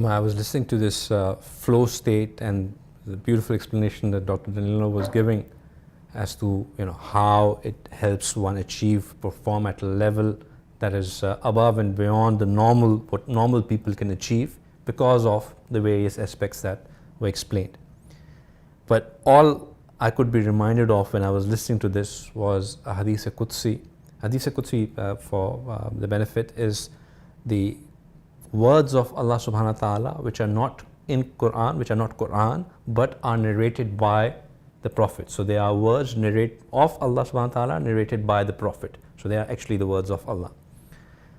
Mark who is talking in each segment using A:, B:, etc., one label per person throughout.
A: I was listening to this flow state and the beautiful explanation that Dr. Danilo was giving as to how it helps one perform at a level that is above and beyond the what normal people can achieve because of the various aspects that were explained. But all I could be reminded of when I was listening to this was a Hadith Qudsi. Hadith Qudsi, for the benefit, is the words of Allah subhanahu wa ta'ala which are not in Quran, which are not Quran, but are narrated by the Prophet. So they are words of Allah subhanahu wa ta'ala narrated by the Prophet. So they are actually the words of Allah.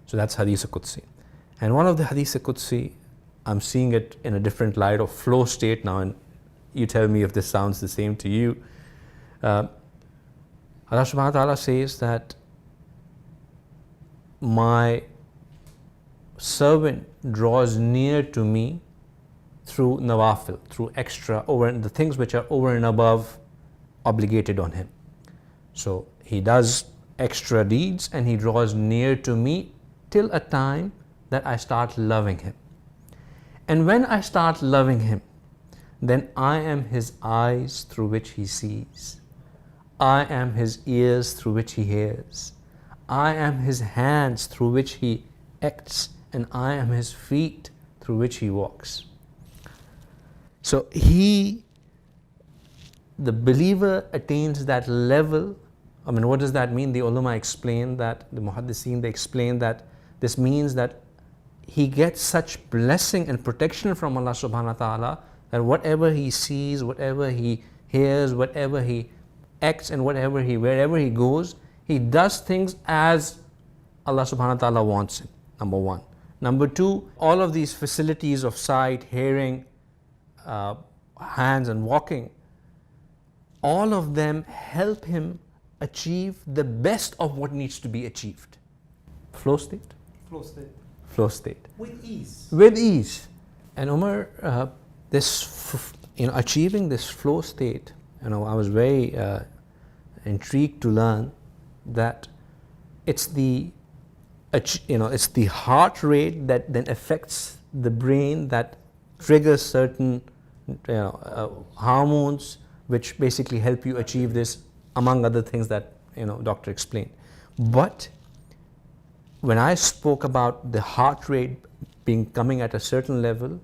A: So that's Hadith Qudsi. And one of the Hadith Qudsi, I'm seeing it in a different light of flow state now, and you tell me if this sounds the same to you. Allah subhanahu wa ta'ala says that my servant draws near to me through nawafil, through extra, the things which are over and above obligated on him. So he does extra deeds and he draws near to me till a time that I start loving him. And when I start loving him, then I am his eyes through which he sees. I am his ears through which he hears. I am his hands through which he acts, and I am his feet through which he walks. So the believer attains that level. I mean, what does that mean? The ulama explain that, the muhaddithin, they explain that this means that he gets such blessing and protection from Allah subhanahu wa ta'ala that whatever he sees, whatever he hears, whatever he acts, and wherever he goes, he does things as Allah subhanahu wa ta'ala wants him, number one. Number two, all of these facilities of sight, hearing, hands and walking, all of them help him achieve the best of what needs to be achieved. Flow state?
B: Flow state.
A: Flow state.
B: With ease.
A: With ease. And Umar, achieving this flow state, I was very intrigued to learn that it's the heart rate that then affects the brain, that triggers certain hormones which basically help you achieve this, among other things that doctor explained. But when I spoke about the heart rate coming at a certain level,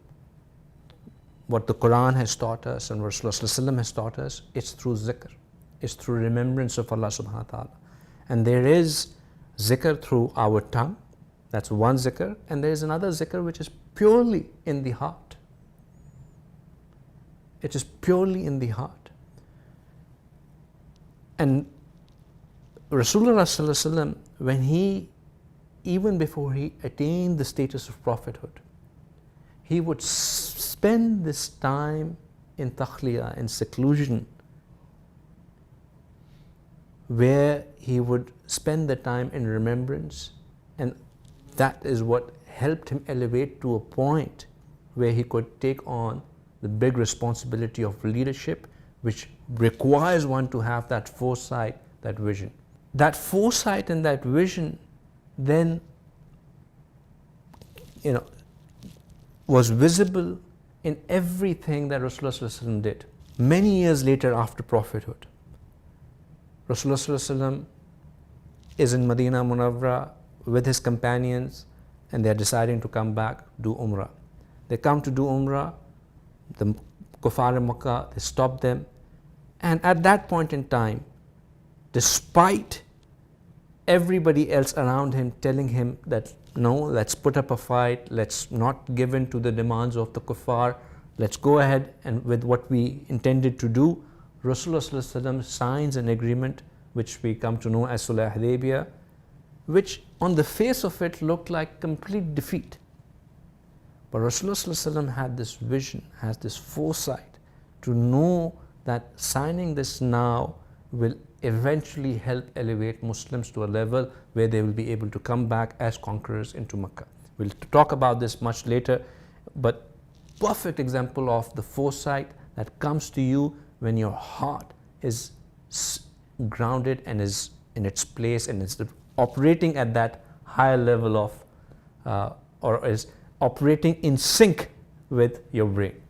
A: what the Quran has taught us and what Rasulullah has taught us, it's through zikr, it's through remembrance of Allah subhanahu wa ta'ala. And there is zikr through our tongue, that's one zikr, and there is another zikr which is purely in the heart. It is purely in the heart. And Rasulullah, when even before he attained the status of prophethood, he would spend this time in takhliyah, in seclusion, where he would spend the time in remembrance, and that is what helped him elevate to a point where he could take on the big responsibility of leadership, which requires one to have that foresight, that vision. That foresight and that vision then was visible in everything that Rasulullah did. Many years later after prophethood, Rasulullah is in Medina Munawwara with his companions, and they are deciding to come back, do Umrah. They come to do Umrah, the Kuffar in Makkah, they stop them, and at that point in time, despite everybody else around him telling him that no, let's put up a fight, let's not give in to the demands of the Kuffar, let's go ahead and with what we intended to do, Rasulullah signs an agreement which we come to know as Sulh Hudaybiyah, which on the face of it looked like complete defeat. But Rasulullah had this vision, has this foresight to know that signing this now will eventually help elevate Muslims to a level where they will be able to come back as conquerors into Mecca. We'll talk about this much later, but perfect example of the foresight that comes to you when your heart is grounded and is in its place and is operating at that higher level of, or is operating in sync with your brain.